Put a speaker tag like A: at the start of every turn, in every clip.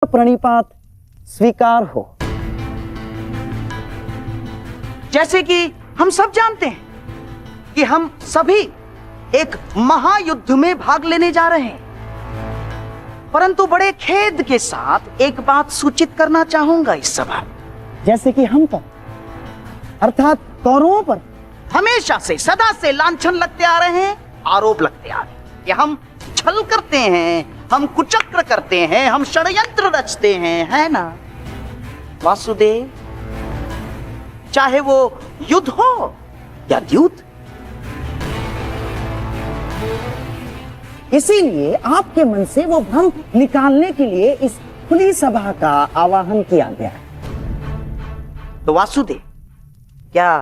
A: प्रणिपात स्वीकार हो।
B: जैसे कि हम सब जानते हैं कि हम सभी एक महायुद्ध में भाग लेने जा रहे हैं, परंतु बड़े खेद के साथ एक बात सूचित करना चाहूंगा इस सभा में।
A: जैसे कि हम पर अर्थात कौरवों पर
B: हमेशा से सदा से लांछन लगते आ रहे हैं, आरोप लगते आ रहे हैं कि हम छल करते हैं, हम कुचक्र करते हैं, हम षड्यंत्र रचते हैं, है ना वासुदेव? चाहे वो युद्ध हो या द्यूत।
A: इसीलिए आपके मन से वो भ्रम निकालने के लिए इस खुली सभा का आवाहन किया गया है।
B: तो वासुदेव, क्या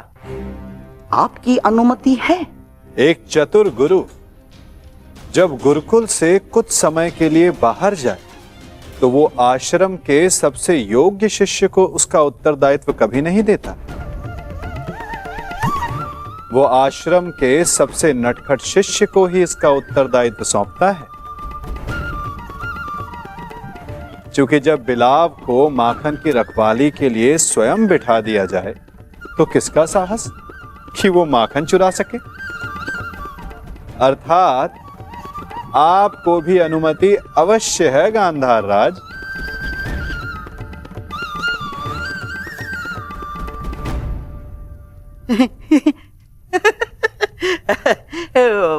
B: आपकी अनुमति है?
C: एक चतुर गुरु जब गुरुकुल से कुछ समय के लिए बाहर जाए तो वो आश्रम के सबसे योग्य शिष्य को उसका उत्तरदायित्व कभी नहीं देता। वो आश्रम के सबसे नटखट शिष्य को ही इसका उत्तरदायित्व सौंपता है। क्योंकि जब बिलाव को माखन की रखवाली के लिए स्वयं बिठा दिया जाए तो किसका साहस कि वो माखन चुरा सके। अर्थात आपको भी अनुमति अवश्य है गांधार राज।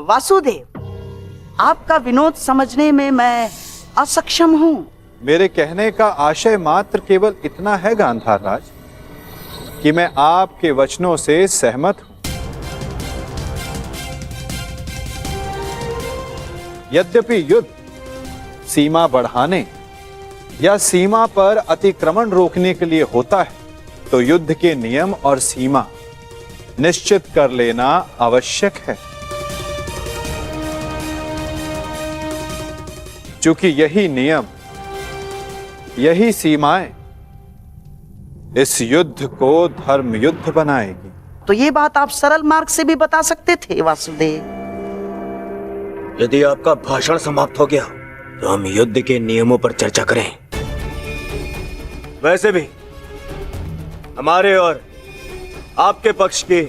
B: वासुदेव, आपका विनोद समझने में मैं असक्षम हूं।
C: मेरे कहने का आशय मात्र केवल इतना है गांधार राज कि मैं आपके वचनों से सहमत हूं। यद्यपि युद्ध सीमा बढ़ाने या सीमा पर अतिक्रमण रोकने के लिए होता है, तो युद्ध के नियम और सीमा निश्चित कर लेना आवश्यक है। क्योंकि यही नियम, यही सीमाएं इस युद्ध को धर्म युद्ध बनाएगी।
B: तो ये बात आप सरल मार्ग से भी बता सकते थे वासुदेव।
D: यदि आपका भाषण समाप्त हो गया तो हम युद्ध के नियमों पर चर्चा करें। वैसे भी हमारे और आपके पक्ष की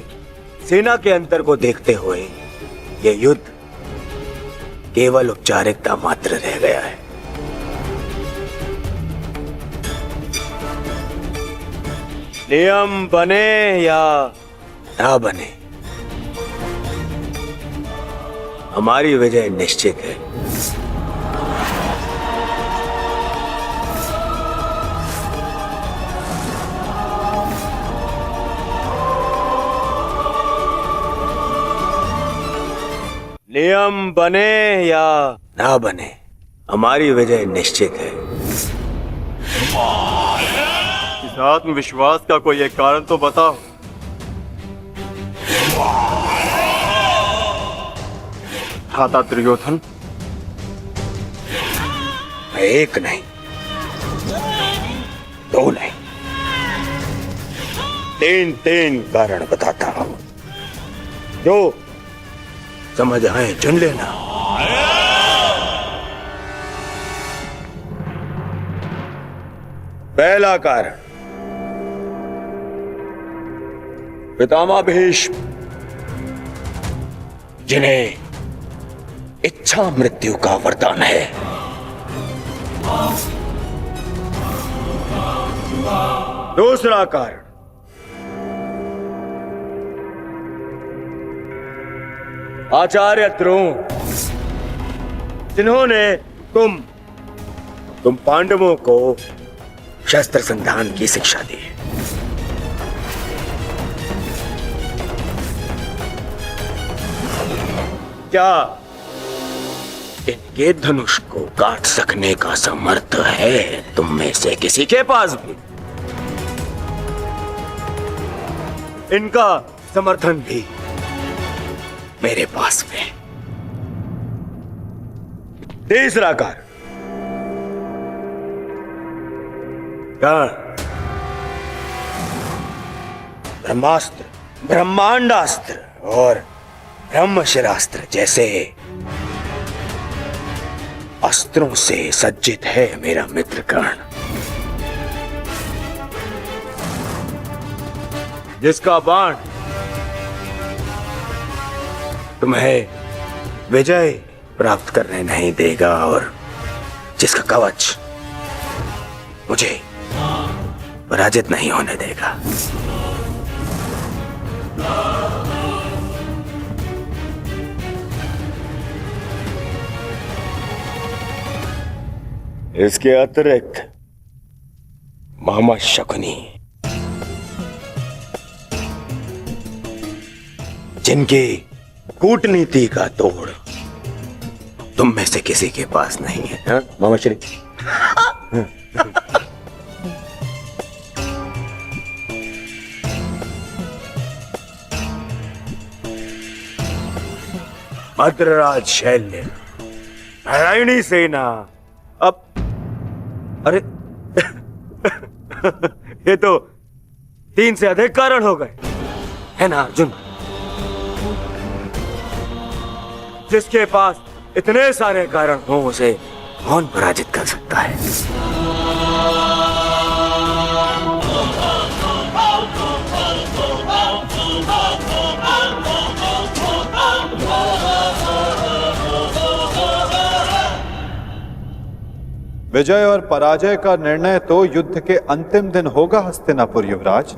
D: सेना के अंतर को देखते हुए यह युद्ध केवल औपचारिकता मात्र रह गया है। नियम बने या ना बने, हमारी विजय निश्चित है। नियम बने या ना बने, हमारी विजय निश्चित है।
C: इस आत्मविश्वास का कोई एक कारण तो बताओ।
E: था दुर्योधन।
D: मैं एक नहीं, दो नहीं, तीन कारण बताता हूं, जो समझ आए चुन लेना। पहला कारण, पितामह भीष्म जिन्हें इच्छा मृत्यु का वरदान है। दूसरा कारण, आचार्य द्रोण जिन्होंने तुम पांडवों को शस्त्र संधान की शिक्षा दी। क्या इनके धनुष को काट सकने का समर्थ है तुम में से किसी के पास भी? इनका समर्थन भी मेरे पास में। तीसरा कारण, ब्रह्मास्त्र, ब्रह्मांडास्त्र और ब्रह्मशिरास्त्र जैसे अस्त्रों से सज्जित है मेरा मित्र कर्ण, जिसका बाण तुम्हें विजय प्राप्त करने नहीं देगा और जिसका कवच मुझे पराजित नहीं होने देगा। इसके अतिरिक्त मोहम्मद शकुनी, जिनकी कूटनीति का तोड़ तुम में से किसी के पास नहीं है, हाँ? मोहम्मद शरीफ भद्रराज शैल्य, नारायणी सेना। अब अरे ये तो 3 से अधिक कारण हो गए, है ना अर्जुन? जिसके पास इतने सारे कारण हो उसे कौन पराजित कर सकता है?
C: विजय और पराजय का निर्णय तो युद्ध के अंतिम दिन होगा हस्तिनापुर युवराज।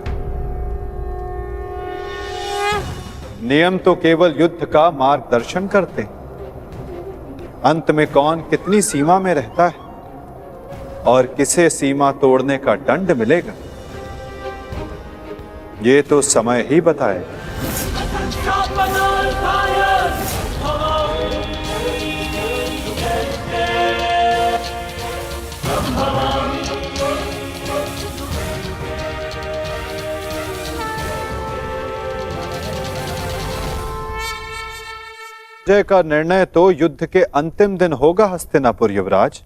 C: नियम तो केवल युद्ध का मार्गदर्शन करते हैं। अंत में कौन कितनी सीमा में रहता है और किसे सीमा तोड़ने का दंड मिलेगा, ये तो समय ही बताएगा। विजय का निर्णय तो युद्ध के अंतिम दिन होगा हस्तिनापुर युवराज।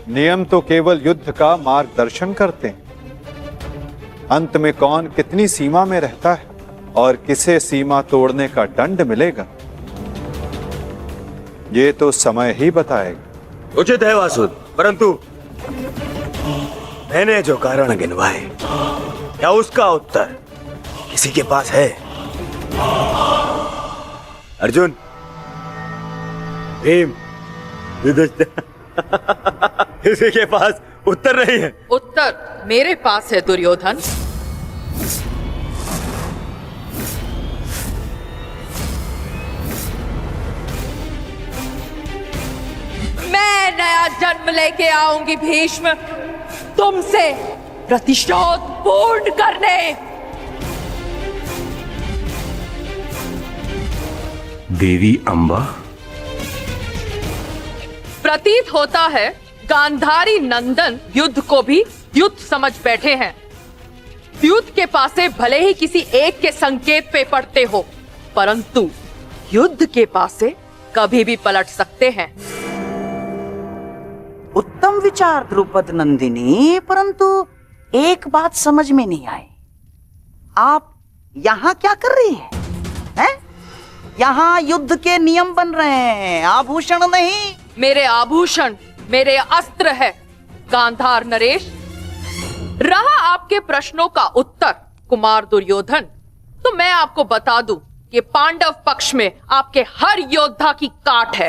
C: नियम तो केवल युद्ध का मार्गदर्शन करते हैं। अंत में कौन कितनी सीमा में रहता है और किसे सीमा तोड़ने का दंड मिलेगा, ये तो समय ही बताएगा।
D: उचित है वासुद, परंतु मैंने जो कारण गिनवाए, क्या उसका उत्तर किसी के पास है? अर्जुन, भीम, युधिष्ठिर, किसी के पास उत्तर नहीं है।
F: उत्तर मेरे पास है दुर्योधन। मैं नया जन्म लेके आऊंगी भीष्म, तुमसे प्रतिशोध पूर्ण करने।
D: देवी अंबा,
F: प्रतीत होता है गांधारी नंदन युद्ध को भी युद्ध समझ बैठे हैं। युद्ध के पासे भले ही किसी एक के संकेत पे पड़ते हो, परंतु युद्ध के पासे कभी भी पलट सकते हैं।
B: उत्तम विचार द्रुपद नंदिनी, परंतु एक बात समझ में नहीं आई। आप यहाँ क्या कर रही हैं? यहाँ युद्ध के नियम बन रहे हैं, आभूषण नहीं।
F: मेरे आभूषण मेरे अस्त्र है गांधार नरेश। रहा आपके प्रश्नों का उत्तर कुमार दुर्योधन, तो मैं आपको बता दूं कि पांडव पक्ष में आपके हर योद्धा की काट है।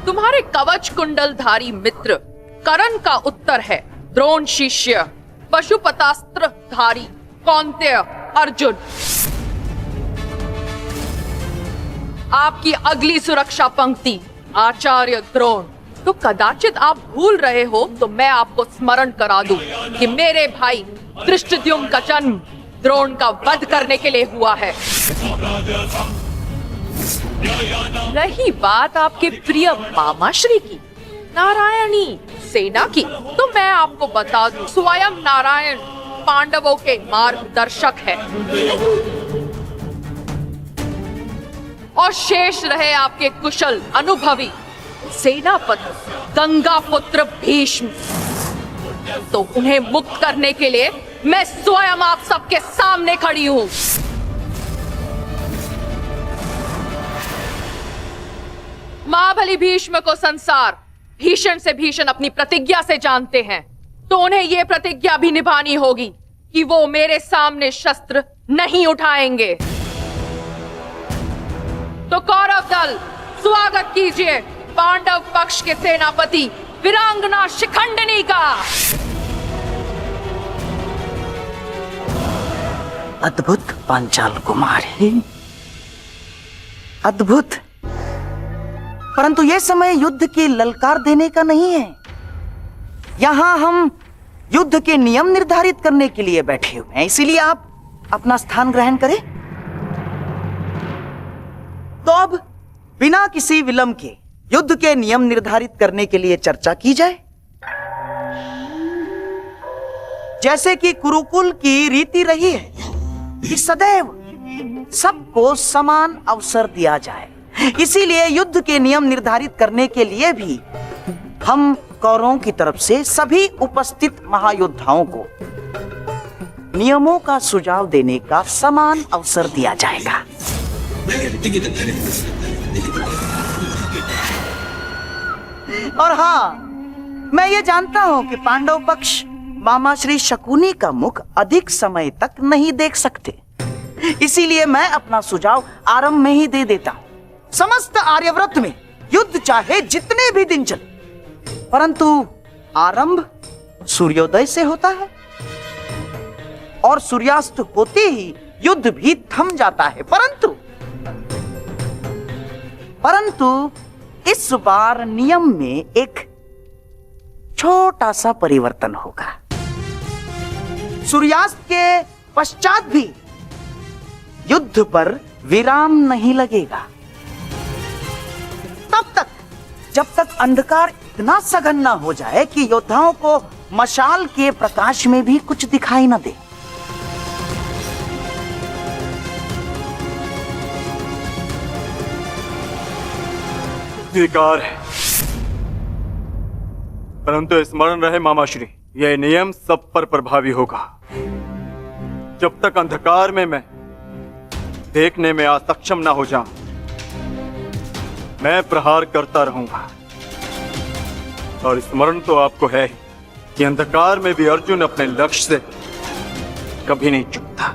F: तुम्हारे कवच कुंडलधारी मित्र कर्ण का उत्तर है द्रोण शिष्य पशुपतास्त्र धारी कौन्तेय अर्जुन। आपकी अगली सुरक्षा पंक्ति आचार्य द्रोण। तो कदाचित आप भूल रहे हो तो मैं आपको स्मरण करा दूं कि मेरे भाई धृष्टद्युम्न का जन्म द्रोण का वध करने के लिए हुआ है। रही बात आपके प्रिय मामाश्री की, नारायणी सेना की, तो मैं आपको बता दूं स्वयं नारायण पांडवों के मार्गदर्शक है। और शेष रहे आपके कुशल अनुभवी सेनापति गंगा पुत्र भीष्म। तो उन्हें मुक्त करने के लिए मैं स्वयं आप सबके सामने खड़ी हूं। महाबली भीष्म को संसार भीषण से भीषण अपनी प्रतिज्ञा से जानते हैं, तो उन्हें यह प्रतिज्ञा भी निभानी होगी कि वो मेरे सामने शस्त्र नहीं उठाएंगे। तो कौरव दल, स्वागत कीजिए पांडव पक्ष के सेनापति वीरांगना शिखंडिनी का।
B: अद्भुत पांचाल कुमारी, अद्भुत। परंतु यह समय युद्ध की ललकार देने का नहीं है। यहां हम युद्ध के नियम निर्धारित करने के लिए बैठे हुए हैं, इसीलिए आप अपना स्थान ग्रहण करें। तो अब बिना किसी विलंब के युद्ध के नियम निर्धारित करने के लिए चर्चा की जाए। जैसे कि कुरुकुल की रीति रही है कि सदैव सबको समान अवसर दिया जाए, इसीलिए युद्ध के नियम निर्धारित करने के लिए भी हम कौरवों की तरफ से सभी उपस्थित महायोद्धाओं को नियमों का सुझाव देने का समान अवसर दिया जाएगा। और हाँ, मैं ये जानता हूं कि पांडव पक्ष मामा श्री शकुनी का मुख अधिक समय तक नहीं देख सकते, इसीलिए मैं अपना सुझाव आरंभ में ही दे देता हूं। समस्त आर्यव्रत में युद्ध चाहे जितने भी दिन चले, परंतु आरंभ सूर्योदय से होता है और सूर्यास्त होते ही युद्ध भी थम जाता है। परंतु इस बार नियम में एक छोटा सा परिवर्तन होगा। सूर्यास्त के पश्चात भी युद्ध पर विराम नहीं लगेगा, तब तक जब तक अंधकार इतना सघन न हो जाए कि योद्धाओं को मशाल के प्रकाश में भी कुछ दिखाई न दे।
E: स्वीकार है, परंतु स्मरण रहे मामाश्री, यह नियम सब पर प्रभावी होगा। जब तक अंधकार में मैं देखने में असक्षम ना हो जाऊं, मैं प्रहार करता रहूंगा। और स्मरण तो आपको है ही कि अंधकार में भी अर्जुन अपने लक्ष्य से कभी नहीं चूकता।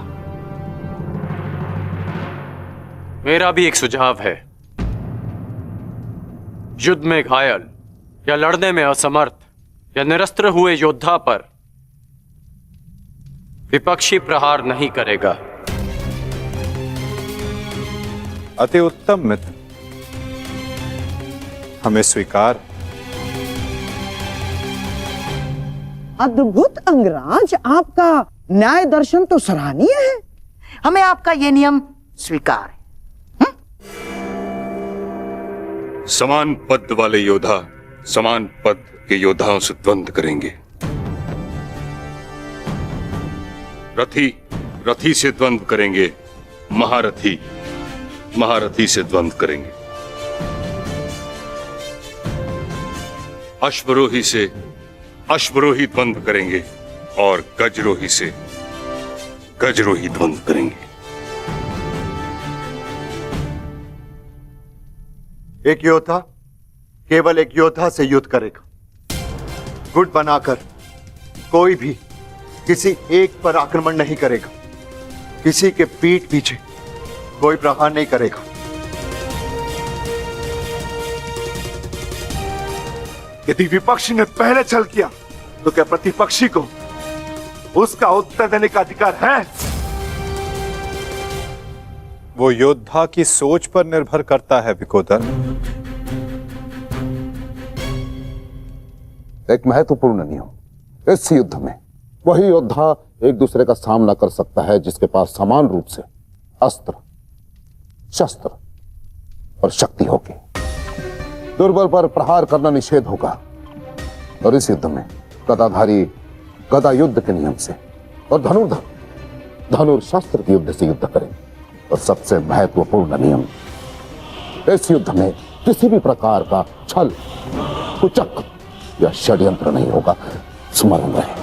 G: मेरा भी एक सुझाव है। युद्ध में घायल या लड़ने में असमर्थ या निरस्त्र हुए योद्धा पर विपक्षी प्रहार नहीं करेगा।
C: अति उत्तम मित्र, हमें स्वीकार।
A: अद्भुत अंगराज, आपका न्याय दर्शन तो सराहनीय है।
B: हमें आपका यह नियम स्वीकार है।
H: समान पद वाले योद्धा समान पद के योद्धाओं से द्वंद्व करेंगे। रथी रथी से द्वंद्व करेंगे, महारथी महारथी से द्वंद्व करेंगे, अश्वरोही से अश्वरोही द्वंद्व करेंगे और गजरोही से गजरोही द्वंद्व करेंगे।
I: एक योद्धा केवल एक योद्धा से युद्ध करेगा। गुट बनाकर कोई भी किसी एक पर आक्रमण नहीं करेगा, किसी के पीठ पीछे कोई प्रहार नहीं करेगा। यदि विपक्षी ने पहले छल किया तो क्या प्रतिपक्षी को उसका उत्तर देने का अधिकार है?
C: वो योद्धा की सोच पर निर्भर करता है विकोदर।
J: एक महत्वपूर्ण नियम, इस युद्ध में वही योद्धा एक दूसरे का सामना कर सकता है जिसके पास समान रूप से अस्त्र, शस्त्र और शक्ति होगी। दुर्बल पर प्रहार करना निषेध होगा। और इस युद्ध में गदाधारी गदा युद्ध के नियम से और धनुर्धर धनुर्शस्त्र के युद्ध से युद्ध करें। और सबसे महत्वपूर्ण नियम, इस युद्ध में किसी भी प्रकार का छल, कुचक्र या षड्यंत्र नहीं होगा। स्मरण रहे।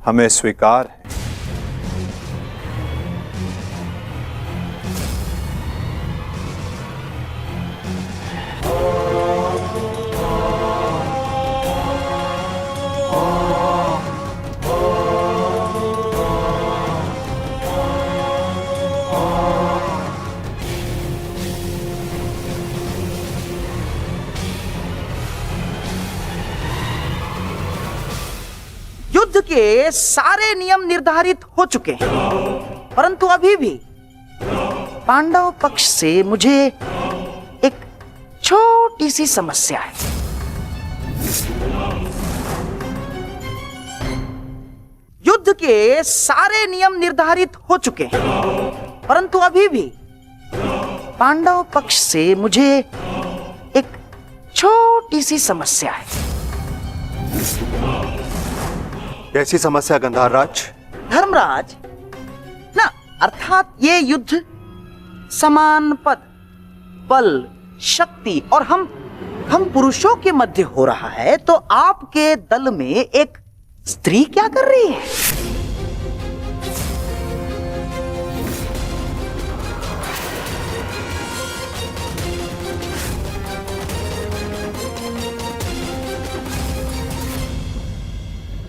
C: हमें स्वीकार है।
B: के सारे नियम निर्धारित हो चुके हैं, परंतु अभी भी पांडव पक्ष से मुझे एक छोटी सी समस्या है। युद्ध के सारे नियम निर्धारित हो चुके हैं, परंतु अभी भी पांडव पक्ष से मुझे एक छोटी सी समस्या है।
I: कैसी समस्या गंधार राज?
B: धर्मराज ना, अर्थात ये युद्ध समान पद, बल, शक्ति और हम पुरुषों के मध्य हो रहा है, तो आपके दल में एक स्त्री क्या कर रही है?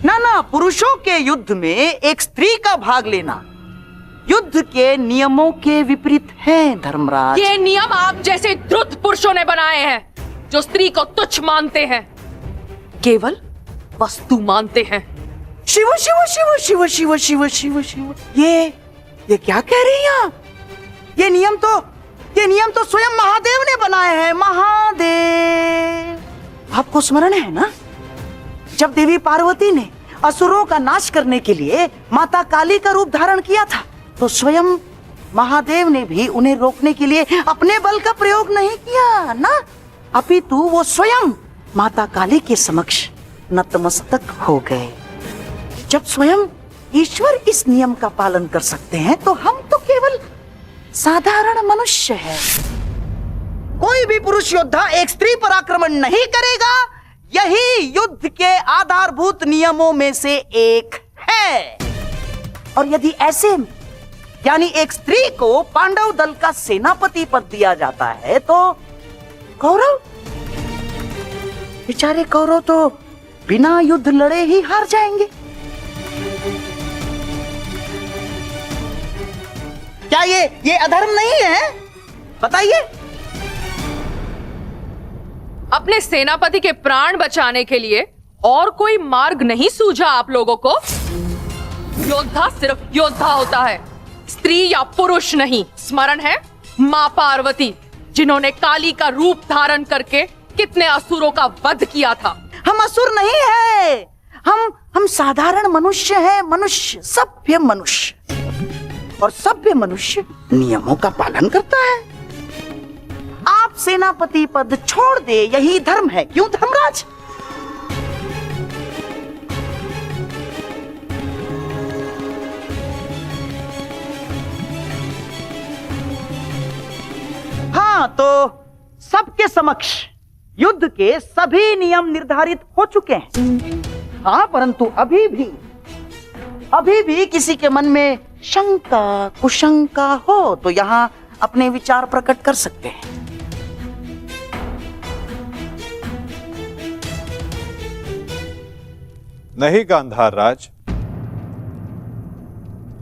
B: ना, पुरुषों के युद्ध में एक स्त्री का भाग लेना युद्ध के नियमों के विपरीत है धर्मराज।
F: ये नियम आप जैसे द्रुत पुरुषों ने बनाए हैं, जो स्त्री को तुच्छ मानते हैं, केवल वस्तु मानते हैं।
B: शिव शिव शिव शिव शिव शिव शिव शिव, ये क्या कह रही हैं आप? ये नियम तो स्वयं महादेव ने बनाए हैं। महादेव, आपको स्मरण है ना, जब देवी पार्वती ने असुरों का नाश करने के लिए माता काली का रूप धारण किया था, तो स्वयं महादेव ने भी उन्हें रोकने के लिए अपने बल का प्रयोग नहीं किया ना, अपितु वो स्वयं माता काली के समक्ष नतमस्तक हो गए। जब स्वयं ईश्वर इस नियम का पालन कर सकते हैं, तो हम तो केवल साधारण मनुष्य हैं। कोई भी पुरुष योद्धा एक स्त्री पर आक्रमण नहीं करेगा, यही युद्ध के आधारभूत नियमों में से एक है। और यदि ऐसे में यानी एक स्त्री को पांडव दल का सेनापति पद दिया जाता है, तो कौरव, बेचारे कौरव तो बिना युद्ध लड़े ही हार जाएंगे। क्या ये अधर्म नहीं है? बताइए।
F: अपने सेनापति के प्राण बचाने के लिए और कोई मार्ग नहीं सूझा आप लोगों को? योद्धा सिर्फ योद्धा होता है, स्त्री या पुरुष नहीं। स्मरण है मां पार्वती, जिन्होंने काली का रूप धारण करके कितने असुरों का वध किया था।
B: हम असुर नहीं है, हम साधारण मनुष्य हैं, मनुष्य, सभ्य मनुष्य। और सभ्य मनुष्य नियमों का पालन करता है। आप सेनापति पद छोड़ दे, यही धर्म है। क्यों धर्मराज? हाँ, तो सबके समक्ष युद्ध के सभी नियम निर्धारित हो चुके हैं। हाँ, परंतु अभी भी किसी के मन में शंका कुशंका हो, तो यहां अपने विचार प्रकट कर सकते हैं।
C: नहीं गांधार राज,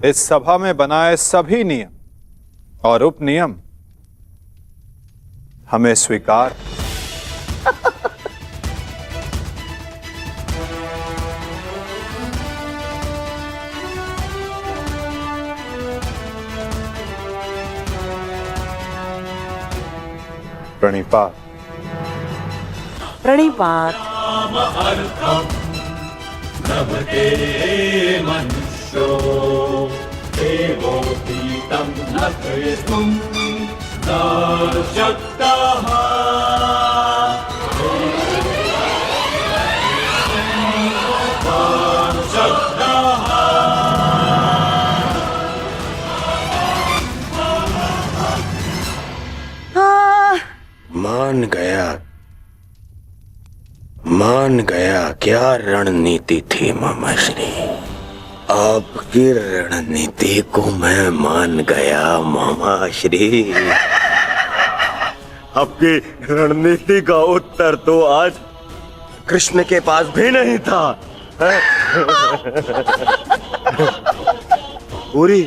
C: इस सभा में बनाए सभी नियम और उपनियम हमें स्वीकार। प्रणिपात।
B: प्रणिपात।
D: मान गया क्या रणनीति थी मामाश्री। आपकी रणनीति को मैं मान गया मामाश्री। आपकी रणनीति का उत्तर तो आज कृष्ण के पास भी नहीं था। पूरी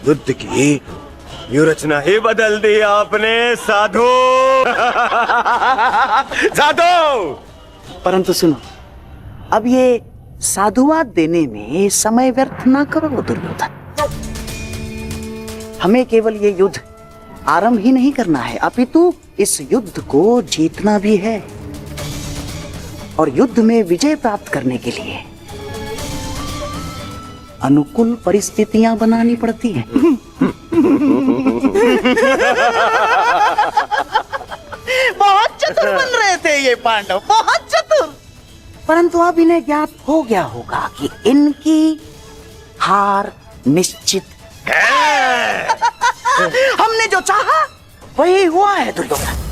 D: युद्ध की व्यूहरचना ही बदल दी आपने साधु। साधु।
B: परंतु सुनो, अब ये साधुवाद देने में समय व्यर्थ ना करो दुर्योधन। हमें केवल ये युद्ध आरंभ ही नहीं करना है, अपितु इस युद्ध को जीतना भी है। और युद्ध में विजय प्राप्त करने के लिए अनुकूल परिस्थितियां बनानी पड़ती हैं। बहुत चतुर बन रहे थे ये पांडव, बहुत चतुर। परंतु अब इन्हें ज्ञात हो गया होगा कि इनकी हार निश्चित है। हमने जो चाहा वही हुआ है दुर्योधन।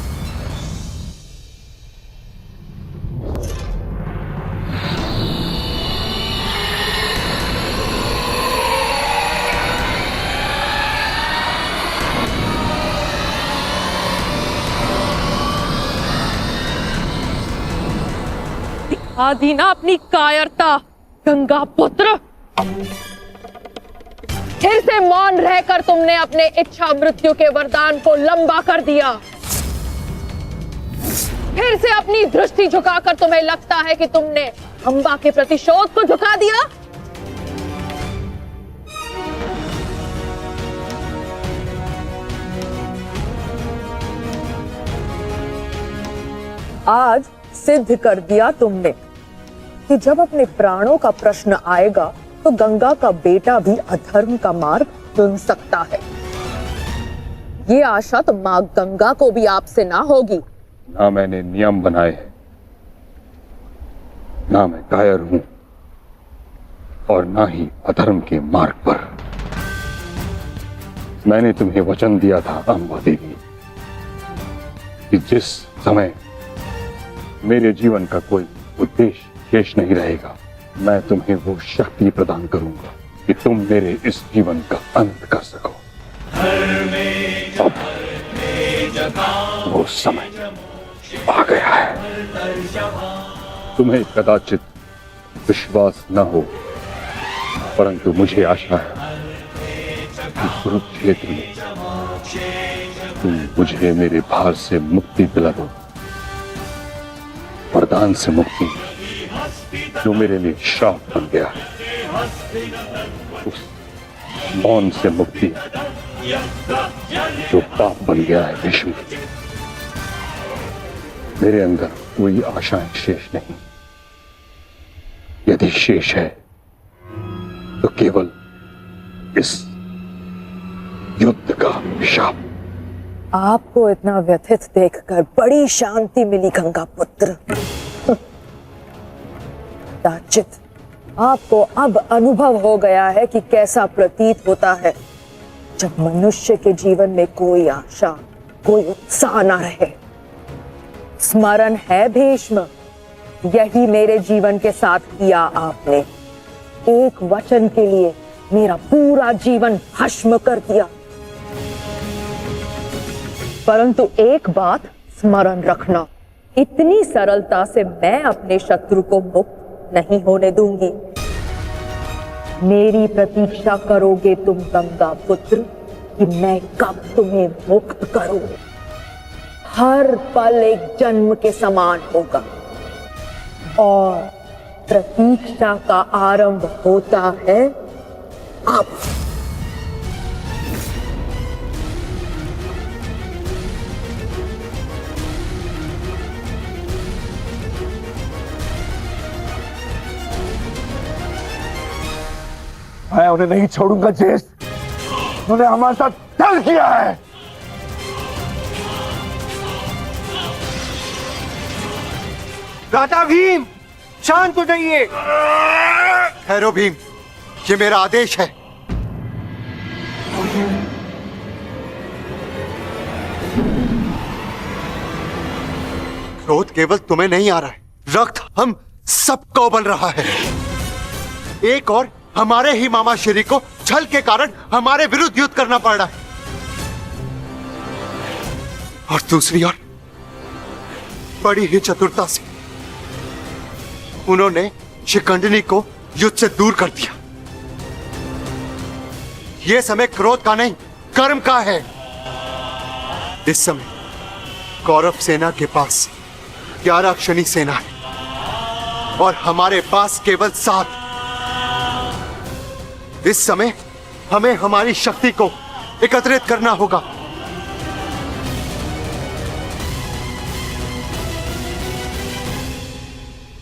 F: आदि ना अपनी कायरता गंगा पुत्र। फिर से मौन रहकर तुमने अपने इच्छा मृत्यु के वरदान को लंबा कर दिया। फिर से अपनी दृष्टि झुकाकर तुम्हें लगता है कि तुमने अंबा के प्रतिशोध को झुका दिया। आज सिद्ध कर दिया तुमने कि जब अपने प्राणों का प्रश्न आएगा तो गंगा का बेटा भी अधर्म का मार्ग चुन सकता है। ये आशा तो मां गंगा को भी आपसे ना होगी।
H: ना मैंने नियम बनाए हैं, ना मैं कायर हूं और ना ही अधर्म के मार्ग पर। मैंने तुम्हें वचन दिया था अंबा देवी कि जिस समय मेरे जीवन का कोई उद्देश्य शेष नहीं रहेगा, मैं तुम्हें वो शक्ति प्रदान करूंगा कि तुम मेरे इस जीवन का अंत कर सको। अब वो समय आ गया है। तुम्हें कदाचित विश्वास न हो, परंतु मुझे आशा है कि कुरुक्षेत्र में तुम मुझे मेरे भार से मुक्ति दिला दो। वरदान से मुक्ति जो मेरे लिए श्राप बन गया है, उस मौन से मुक्ति जो पाप बन गया है भीष्म। मेरे अंदर कोई आशाएं शेष नहीं। यदि शेष है तो केवल इस युद्ध का शाप।
F: आपको इतना व्यथित देखकर बड़ी शांति मिली गंगा पुत्र। दाचित, आपको अब अनुभव हो गया है कि कैसा प्रतीत होता है जब मनुष्य के जीवन में कोई आशा, कोई उत्साह ना रहे। स्मरण है भीष्म, यही मेरे जीवन के साथ किया आपने। एक वचन के लिए मेरा पूरा जीवन भस्म कर दिया। परंतु एक बात स्मरण रखना, इतनी सरलता से मैं अपने शत्रु को मुक्त नहीं होने दूंगी। मेरी प्रतीक्षा करोगे तुम गंगा पुत्र कि मैं कब तुम्हें मुक्त करूं। हर पल एक जन्म के समान होगा और प्रतीक्षा का आरंभ होता है अब।
J: मैं उन्हें नहीं छोड़ूंगा जेस, उन्होंने हमारे साथ छल किया है।
D: राजा भीम, शांत हो जाइए।
I: ठहरो भीम, ये मेरा आदेश है। क्रोध केवल तुम्हें नहीं आ रहा है, रक्त हम सबको उबल रहा है। एक और हमारे ही मामा श्री को छल के कारण हमारे विरुद्ध युद्ध करना पड़ रहा है, और दूसरी ओर बड़ी ही चतुरता से उन्होंने शिखंडिनी को युद्ध से दूर कर दिया। यह समय क्रोध का नहीं, कर्म का है। इस समय कौरव सेना के पास 11 अक्षनी सेना है। और हमारे पास केवल 7। इस समय हमें हमारी शक्ति को एकत्रित करना होगा।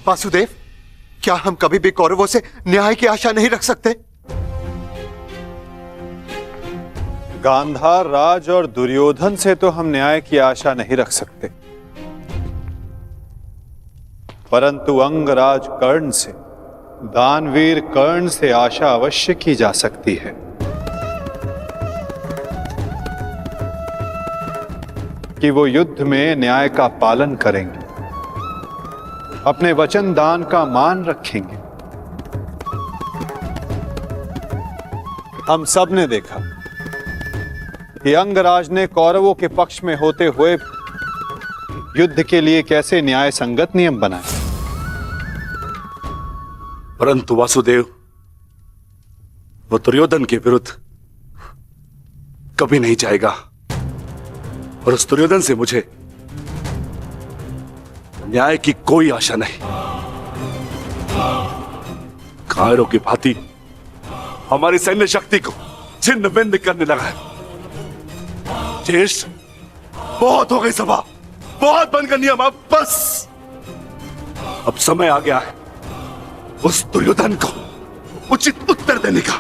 I: वासुदेव, क्या हम कभी भी कौरवों से न्याय की आशा नहीं रख सकते?
C: गांधार राज और दुर्योधन से तो हम न्याय की आशा नहीं रख सकते, परंतु अंगराज कर्ण से, दानवीर कर्ण से आशा अवश्य की जा सकती है कि वो युद्ध में न्याय का पालन करेंगे, अपने वचन दान का मान रखेंगे। हम सब ने देखा कि अंगराज ने कौरवों के पक्ष में होते हुए युद्ध के लिए कैसे न्याय संगत नियम बनाए।
K: परंतु वासुदेव, वो दुर्योधन के विरुद्ध कभी नहीं जाएगा और उस दुर्योधन से मुझे न्याय की कोई आशा नहीं। कायरों की भांति हमारी सैन्य शक्ति को छिन्न भिन्न करने लगा है। ज्येष्ठ, बहुत हो गई सभा, बहुत बन कर नियम, अब बस। अब समय आ गया है उस दुर्योधन को उचित उत्तर देने का।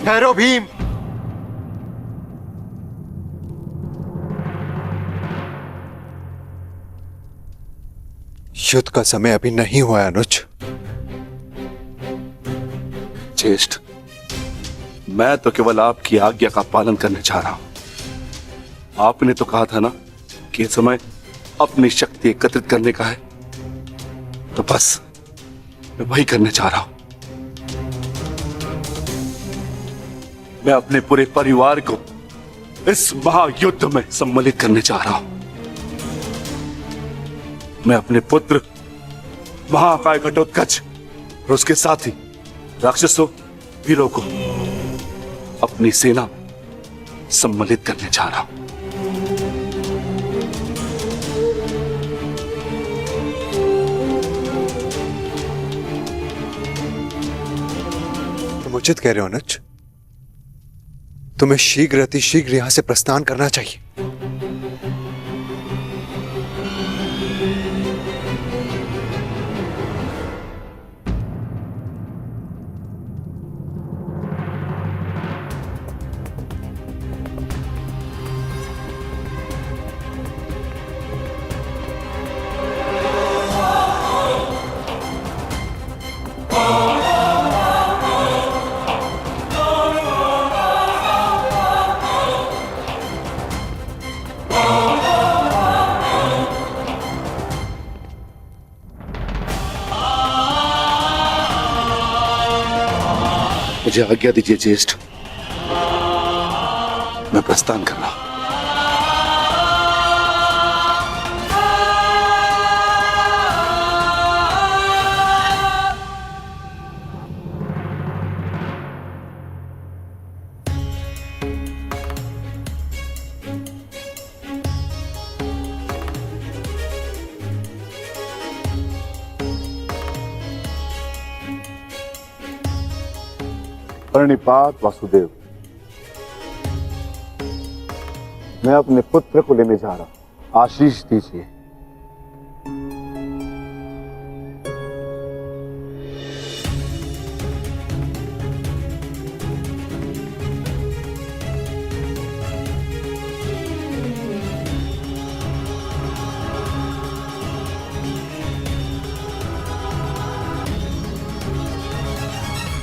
I: ठहरो भीम।
K: युद्ध का समय अभी नहीं हुआ अनुज। ज्येष्ठ, मैं तो केवल आपकी आज्ञा का पालन करने जा रहा हूं। आपने तो कहा था ना कि समय अपनी शक्ति एकत्रित करने का है, तो बस मैं वही करने जा रहा हूं। मैं अपने पूरे परिवार को इस महायुद्ध में सम्मिलित करने जा रहा हूं। मैं अपने पुत्र महाकाय घटोत्कच और उसके साथी राक्षसों, वीरों को अपनी सेना सम्मिलित करने जा रहा हूं। तुम उचित कह रहे हो अनुज। तुम्हें शीघ्र अतिशीघ्र यहां से प्रस्थान करना चाहिए। मुझे आज्ञा दीजिए ज्येष्ठ, मैं प्रस्थान कर रहा हूं।
J: प्रणिपात वासुदेव। मैं अपने पुत्र को लेने जा रहा हूं, आशीष दीजिए।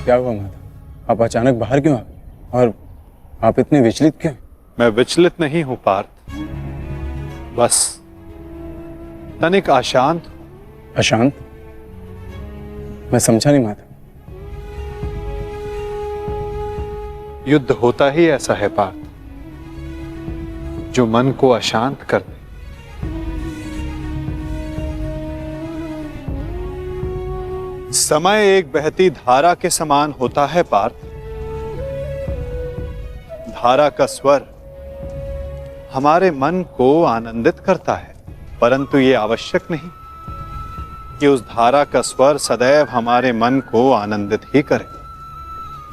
L: क्या हुआ माता? आप अचानक बाहर क्यों आ गए? और आप इतने विचलित क्यों?
C: मैं विचलित नहीं हूं पार्थ, बस तनिक अशांत।
L: अशांत? मैं समझा नहीं माता।
C: युद्ध होता ही ऐसा है पार्थ, जो मन को अशांत कर दे। समय एक बहती धारा के समान होता है पार्थ। धारा का स्वर हमारे मन को आनंदित करता है, परंतु ये आवश्यक नहीं कि उस धारा का स्वर सदैव हमारे मन को आनंदित ही करे,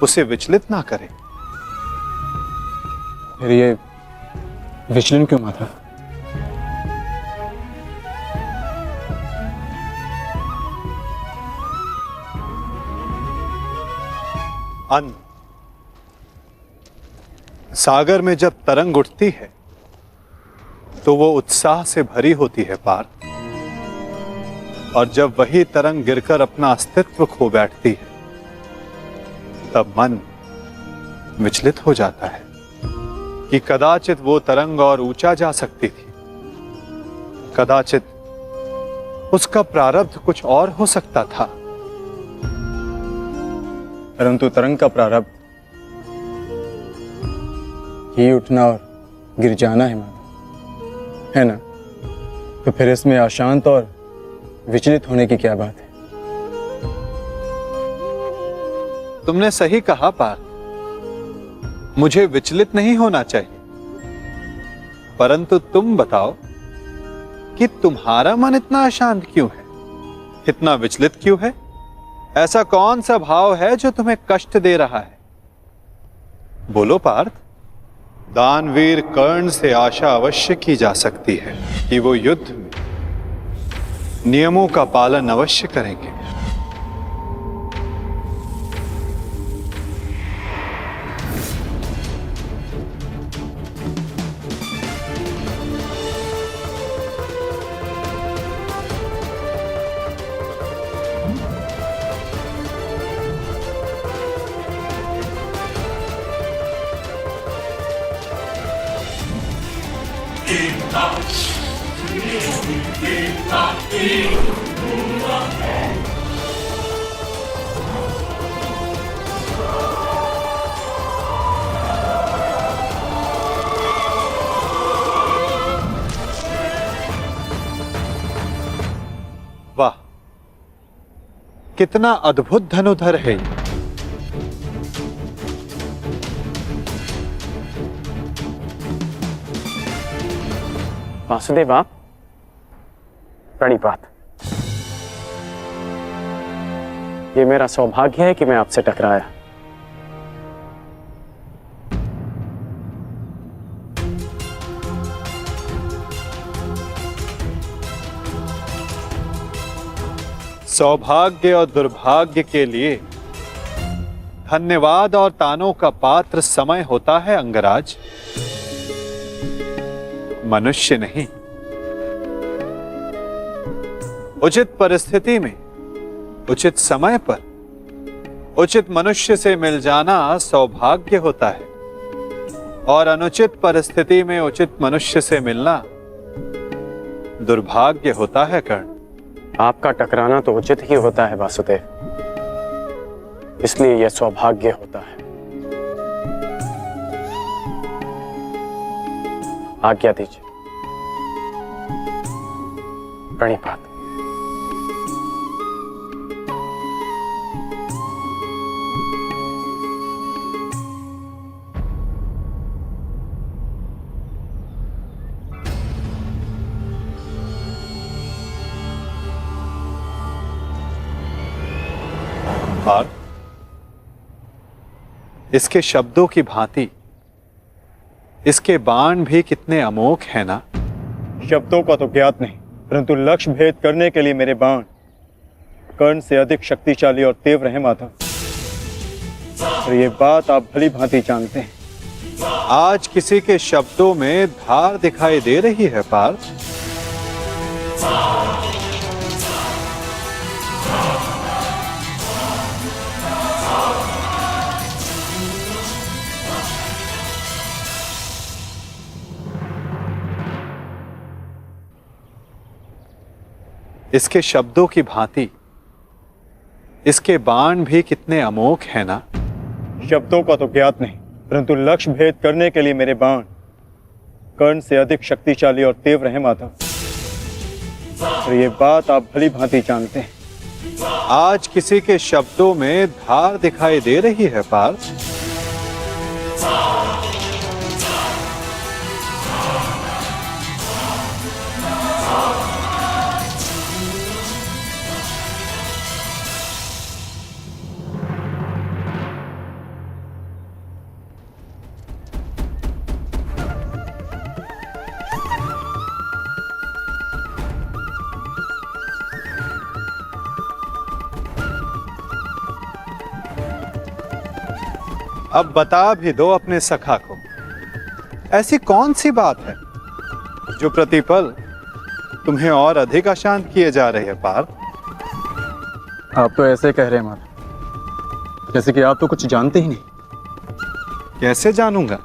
C: उसे विचलित ना करे।
L: फिर ये विचलन क्यों माता?
C: अन्न सागर में जब तरंग उठती है तो वो उत्साह से भरी होती है पार्थ, और जब वही तरंग गिरकर अपना अस्तित्व खो बैठती है तब मन विचलित हो जाता है कि कदाचित वो तरंग और ऊंचा जा सकती थी, कदाचित उसका प्रारब्ध कुछ और हो सकता था।
L: परंतु तरंग का प्रारब्ध ही उठना और गिर जाना है माता, है ना? तो फिर इसमें अशांत और विचलित होने की क्या बात है?
C: तुमने सही कहा पार्थ, मुझे विचलित नहीं होना चाहिए, परंतु तुम बताओ कि तुम्हारा मन इतना अशांत क्यों है, इतना विचलित क्यों है? ऐसा कौन सा भाव है जो तुम्हें कष्ट दे रहा है? बोलो पार्थ। दानवीर कर्ण से आशा अवश्य की जा सकती है कि वो युद्ध में नियमों का पालन अवश्य करेंगे। वाह, कितना अद्भुत धनुधर है ये।
G: वासुदेव आप, प्रणिपात। ये मेरा सौभाग्य है कि मैं आपसे टकराया।
C: सौभाग्य और दुर्भाग्य के लिए धन्यवाद और तानों का पात्र समय होता है अंगराज, मनुष्य नहीं। उचित परिस्थिति में उचित समय पर उचित मनुष्य से मिल जाना सौभाग्य होता है, और अनुचित परिस्थिति में उचित मनुष्य से मिलना दुर्भाग्य होता है कर्ण।
G: आपका टकराना तो उचित ही होता है वासुदेव, इसलिए यह सौभाग्य होता है। आज्ञा दीजिए। प्रणिपात।
C: और इसके शब्दों की भांति इसके बाण भी कितने अमोघ हैं ना।
L: शब्दों का तो ज्ञात नहीं, परंतु लक्ष्य भेद करने के लिए मेरे बाण कर्ण से अधिक शक्तिशाली और तीव्र हैं माता, और ये बात आप भली भांति जानते हैं।
C: आज किसी के शब्दों में धार दिखाई दे रही है पार्थ। इसके शब्दों की भांति इसके बाण भी कितने अमोघ हैं ना।
L: शब्दों का तो ज्ञात नहीं, परंतु लक्ष्य भेद करने के लिए मेरे बाण कर्ण से अधिक शक्तिशाली और तीव्र हैं माता, और ये बात आप भली भांति जानते हैं।
C: आज किसी के शब्दों में धार दिखाई दे रही है पार्थ। अब बता भी दो अपने सखा को, ऐसी कौन सी बात है जो प्रतिपल तुम्हें और अधिक अशांत किए जा रही है पार्थ?
L: आप तो ऐसे कह रहे हैं माता, जैसे कि आप तो कुछ जानते ही नहीं।
C: कैसे जानूंगा?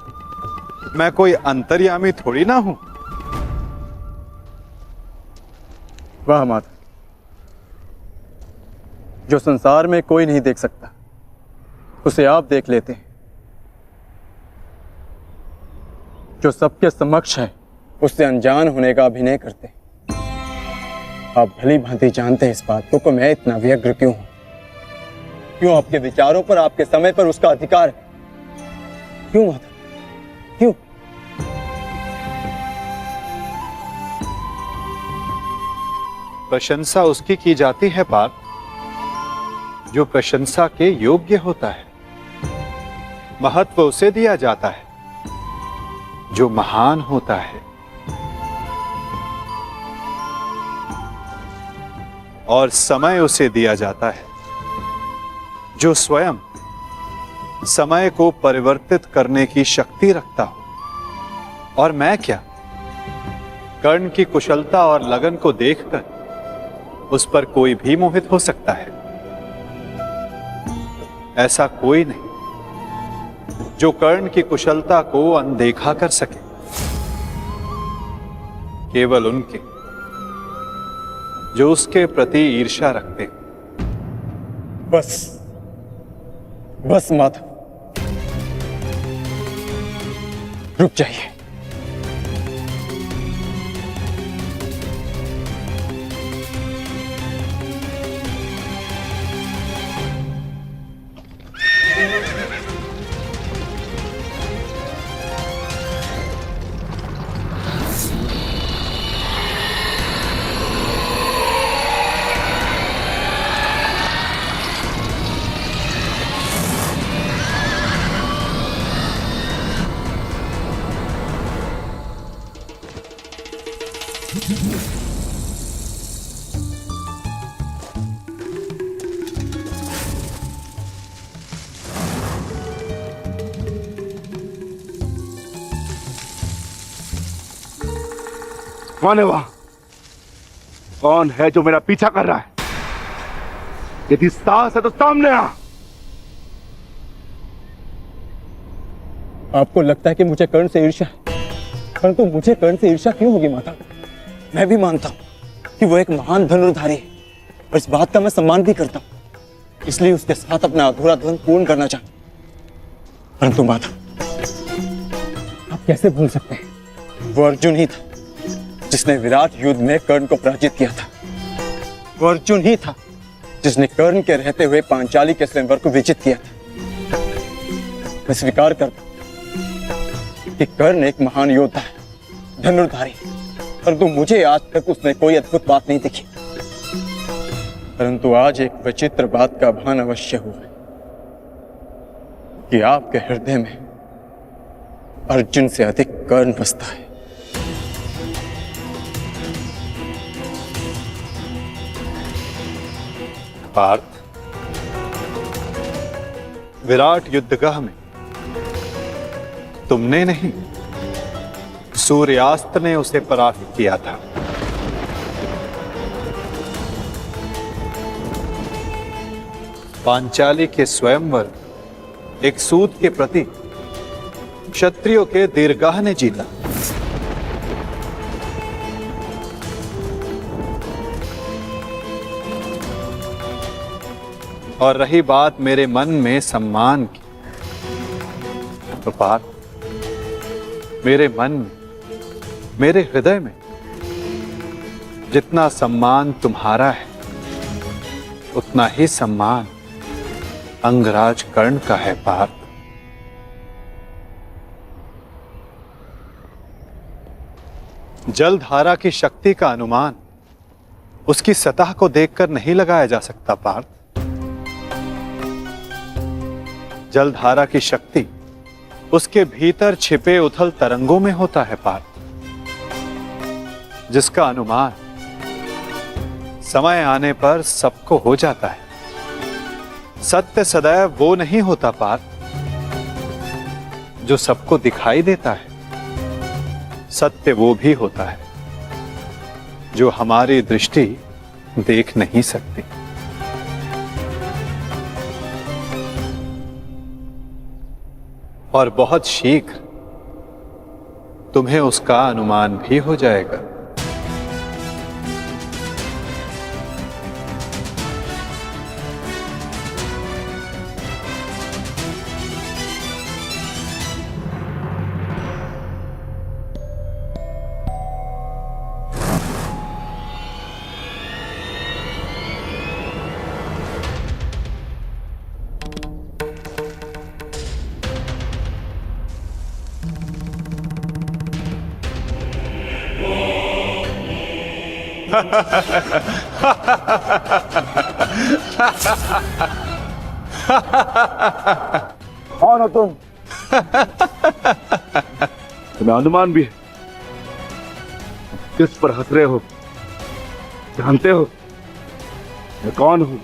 C: मैं कोई अंतर्यामी थोड़ी ना हूं।
L: वाह माता, जो संसार में कोई नहीं देख सकता उसे आप देख लेते हैं, जो सबके समक्ष है उससे अनजान होने का अभिनय करते हैं। आप भली भांति जानते हैं इस बात को कि मैं इतना व्यग्र क्यों हूं, क्यों आपके विचारों पर, आपके समय पर उसका अधिकार है। क्यों माता, क्यों?
C: प्रशंसा उसकी की जाती है पार्थ जो प्रशंसा के योग्य होता है। महत्व उसे दिया जाता है जो महान होता है, और समय उसे दिया जाता है जो स्वयं समय को परिवर्तित करने की शक्ति रखता हो। और मैं क्या, कर्ण की कुशलता और लगन को देखकर उस पर कोई भी मोहित हो सकता है। ऐसा कोई नहीं जो कर्ण की कुशलता को अनदेखा कर सके, केवल उनके जो उसके प्रति ईर्ष्या रखते।
L: बस माता, रुक जाइए।
K: कौन है वहां? कौन है जो मेरा पीछा कर रहा है? यदि साहस है तो सामने आ।
L: आपको लगता है कि मुझे कर्ण से ईर्ष्या है, परंतु मुझे कर्ण से ईर्ष्या क्यों होगी माता? मैं भी मानता हूं कि वो एक महान धनुर्धारी है और इस बात का मैं सम्मान भी करता हूं, इसलिए उसके साथ अपना अधूरा धन पूर्ण करना चाहता हूं। परंतु माता, आप कैसे भूल सकते हैं, वो अर्जुन ही था जिसने विराट युद्ध में कर्ण को पराजित किया था। वो अर्जुन ही था जिसने कर्ण के रहते हुए पांचाली के स्वयंवर को विजित किया था। मैं स्वीकार करता हूं कि कर्ण एक महान योद्धा है, धनुर्धारी, परंतु मुझे आज तक उसने कोई अद्भुत बात नहीं दिखी। परंतु आज एक विचित्र बात का भान अवश्य हुआ है कि आपके हृदय में अर्जुन से अधिक कर्ण बसता है।
C: पार्थ, विराट युद्धगाह में तुमने नहीं, सूर्यास्त ने उसे परास्त किया था। पांचाली के स्वयंवर एक सूत के प्रति क्षत्रियों के दीर्घाह ने जीता। और रही बात मेरे मन में सम्मान की, तो पार्थ, मेरे मन में, मेरे हृदय में जितना सम्मान तुम्हारा है, उतना ही सम्मान अंगराज कर्ण का है। पार्थ, जलधारा की शक्ति का अनुमान उसकी सतह को देखकर नहीं लगाया जा सकता। पार्थ, जलधारा की शक्ति उसके भीतर छिपे उथल तरंगों में होता है। पार्थ, जिसका अनुमान समय आने पर सबको हो जाता है। सत्य सदैव वो नहीं होता पार्थ जो सबको दिखाई देता है, सत्य वो भी होता है जो हमारी दृष्टि देख नहीं सकती। और बहुत शीघ्र तुम्हें उसका अनुमान भी हो जाएगा।
K: कौन हो तुम? तुम्हें अनुमान भी है? किस पर हंस रहे हो? जानते हो मैं कौन हूं?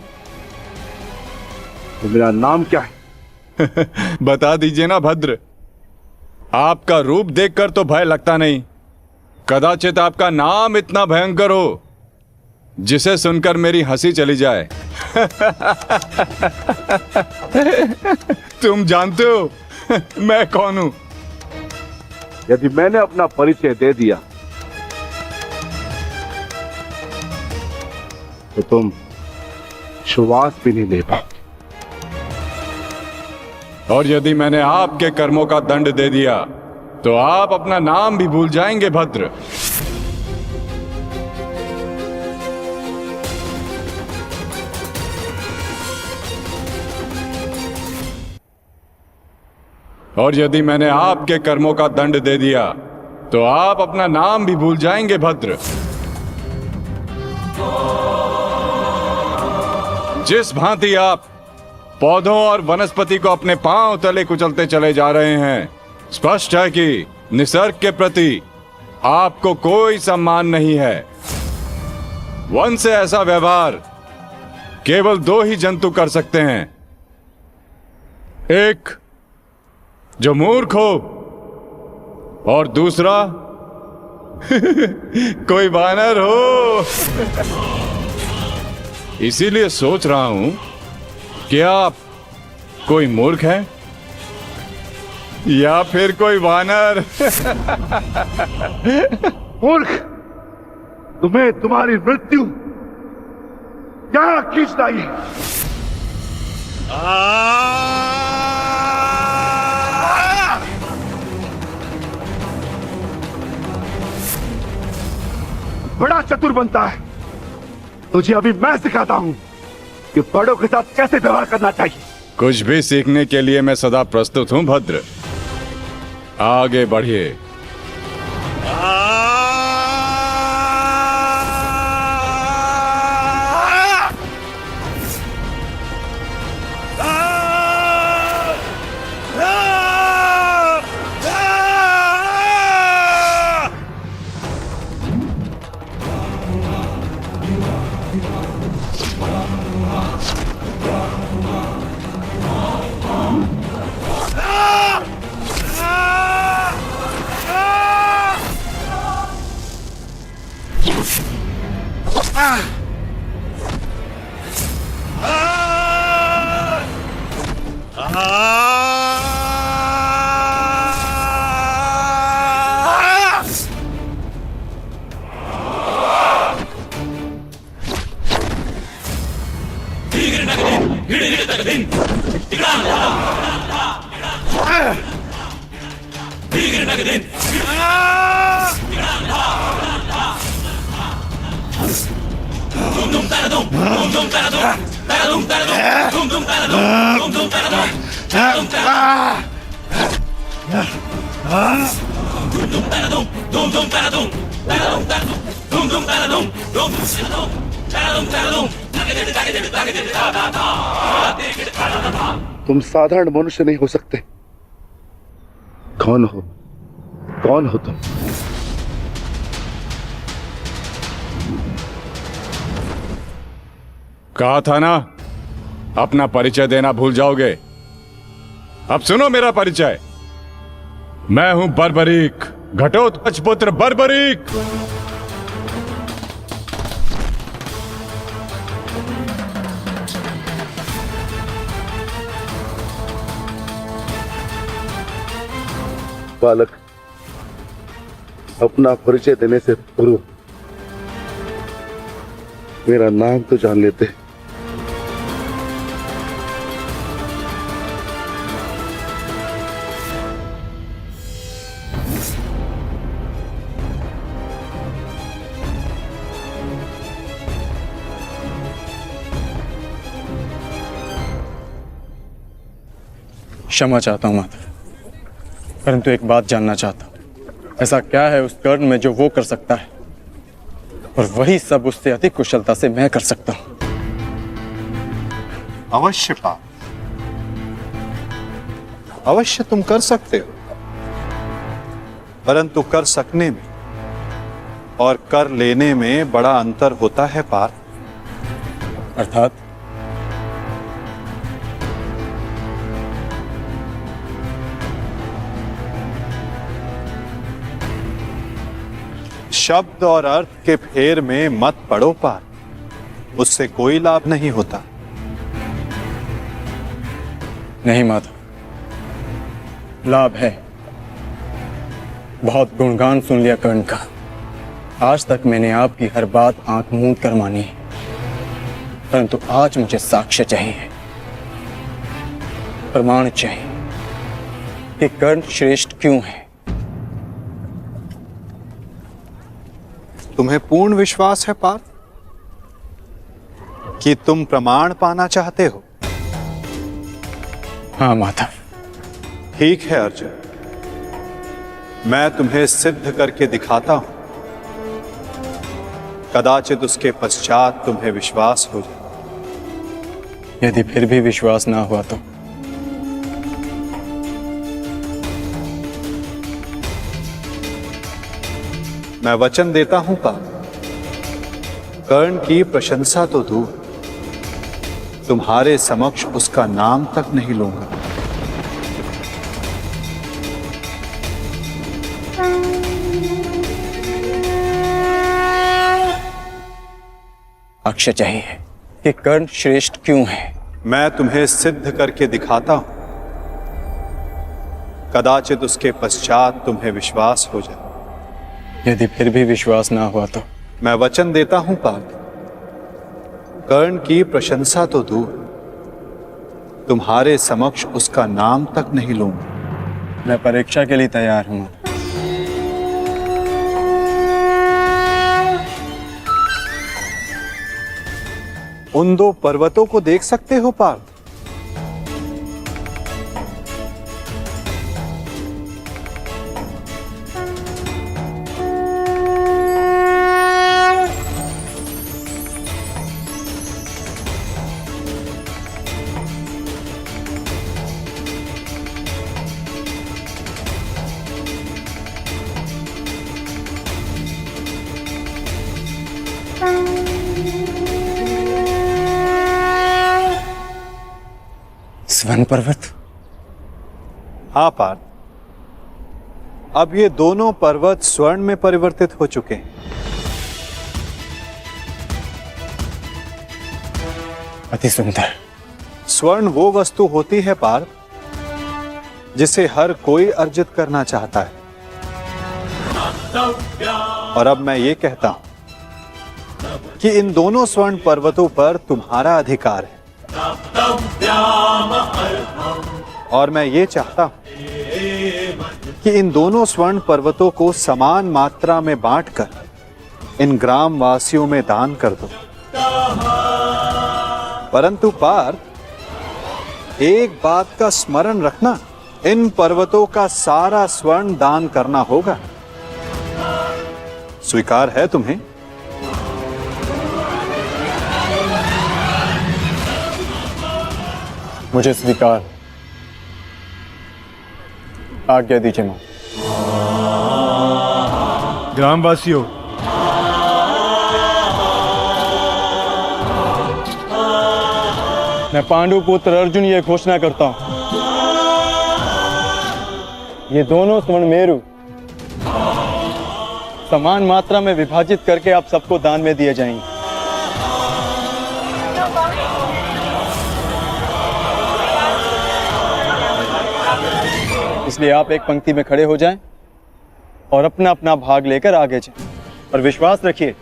K: तो मेरा नाम क्या है?
M: बता दीजिए ना भद्र। आपका रूप देखकर तो भय लगता नहीं, कदाचित आपका नाम इतना भयंकर हो जिसे सुनकर मेरी हंसी चली जाए। तुम जानते हो मैं कौन हूं?
K: यदि मैंने अपना परिचय दे दिया तो तुम श्वास भी नहीं ले पाओगे।
M: और यदि मैंने आपके कर्मों का दंड दे दिया तो आप अपना नाम भी भूल जाएंगे भद्र। और यदि मैंने आपके कर्मों का दंड दे दिया तो आप अपना नाम भी भूल जाएंगे भद्र। जिस भांति आप पौधों और वनस्पति को अपने पांव तले कुचलते चले जा रहे हैं, स्पष्ट है कि निसर्ग के प्रति आपको कोई सम्मान नहीं है। वन से ऐसा व्यवहार केवल दो ही जंतु कर सकते हैं, एक जो मूर्ख हो और दूसरा कोई वानर हो। इसीलिए सोच रहा हूं कि आप कोई मूर्ख हैं या फिर कोई वानर।
K: मूर्ख, तुम्हें तुम्हारी मृत्यु क्या खींचना है? बड़ा चतुर बनता है। तुझे अभी मैं सिखाता हूं कि बड़ों के साथ कैसे व्यवहार करना चाहिए।
M: कुछ भी सीखने के लिए मैं सदा प्रस्तुत हूं भद्र, आगे बढ़िए।
K: तुम साधारण मनुष्य नहीं हो सकते। कौन हो? कौन हो तुम?
M: कहा था ना अपना परिचय देना भूल जाओगे। अब सुनो मेरा परिचय। मैं हूं बर्बरीक, घटोत्कच पुत्र बर्बरीक।
K: बालक, अपना परिचय देने से पूर्व मेरा नाम तो जान लेते।
L: क्षमा चाहता हूं माधव, परंतु एक बात जानना चाहता हूं, ऐसा क्या है उस कर्ण में जो वो कर सकता है और वही सब उससे अधिक कुशलता से मैं कर सकता हूं?
C: अवश्य पार्थ, अवश्य तुम कर सकते हो, परंतु कर सकने में और कर लेने में बड़ा अंतर होता है पार्थ।
L: अर्थात?
C: शब्द और अर्थ के फेर में मत पड़ो पार्थ, उससे कोई लाभ नहीं होता।
L: नहीं माधव, लाभ है। बहुत गुणगान सुन लिया कर्ण का। आज तक मैंने आपकी हर बात आंख मूंद कर मानी है, परंतु आज मुझे साक्ष्य चाहिए, प्रमाण चाहिए कि कर्ण श्रेष्ठ क्यों है।
C: तुम्हें पूर्ण विश्वास है पार्थ कि तुम प्रमाण पाना चाहते हो?
L: हाँ माधव।
C: ठीक है अर्जुन, मैं तुम्हें सिद्ध करके दिखाता हूं, कदाचित उसके पश्चात तुम्हें विश्वास हो जाए।
L: यदि फिर भी विश्वास ना हुआ तो?
C: मैं वचन देता हूं पार्थ, कर्ण की प्रशंसा तो दूर, तुम्हारे समक्ष उसका नाम तक नहीं लूंगा।
L: साक्ष्य चाहिए कि कर्ण श्रेष्ठ क्यों है।
C: मैं तुम्हें सिद्ध करके दिखाता हूं, कदाचित उसके पश्चात तुम्हें विश्वास हो जाए।
L: यदि फिर भी विश्वास ना हुआ तो?
C: मैं वचन देता हूं पार्थ, कर्ण की प्रशंसा तो दूर, तुम्हारे समक्ष उसका नाम तक नहीं लूंगा।
L: मैं परीक्षा के लिए तैयार हूं।
C: उन दो पर्वतों को देख सकते हो पार्थ?
L: स्वर्ण पर्वत?
C: हाँ पार्थ, अब ये दोनों पर्वत स्वर्ण में परिवर्तित हो चुके हैं।
L: अति सुंदर।
C: स्वर्ण वो वस्तु होती है पार्थ, जिसे हर कोई अर्जित करना चाहता है। और अब मैं ये कहता हूं कि इन दोनों स्वर्ण पर्वतों पर तुम्हारा अधिकार है। और मैं ये चाहता हूं कि इन दोनों स्वर्ण पर्वतों को समान मात्रा में बांटकर इन ग्राम वासियों में दान कर दो। परंतु पार्थ, एक बात का स्मरण रखना, इन पर्वतों का सारा स्वर्ण दान करना होगा। स्वीकार है तुम्हें?
L: मुझे स्वीकार। आज्ञा दीजिए मां।
M: ग्रामवासियों,
L: मैं पांडु पुत्र अर्जुन ये घोषणा करता हूं ये दोनों स्वर्ण मेरु समान मात्रा में विभाजित करके आप सबको दान में दिए जाएंगे। इसलिए आप एक पंक्ति में खड़े हो जाएं और अपना अपना भाग लेकर आगे जाएं और विश्वास रखिए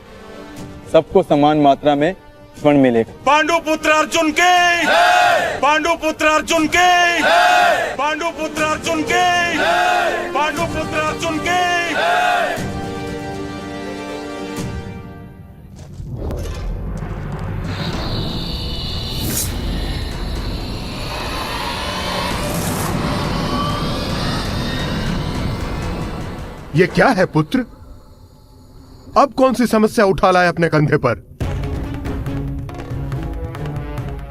L: सबको समान मात्रा में स्वर्ण मिलेगा।
K: पांडुपुत्र अर्जुन के, पांडुपुत्र अर्जुन के, पांडुपुत्र अर्जुन के, पांडुपुत्र अर्जुन के।
N: ये क्या है पुत्र? अब कौन सी समस्या उठा लाए अपने कंधे पर?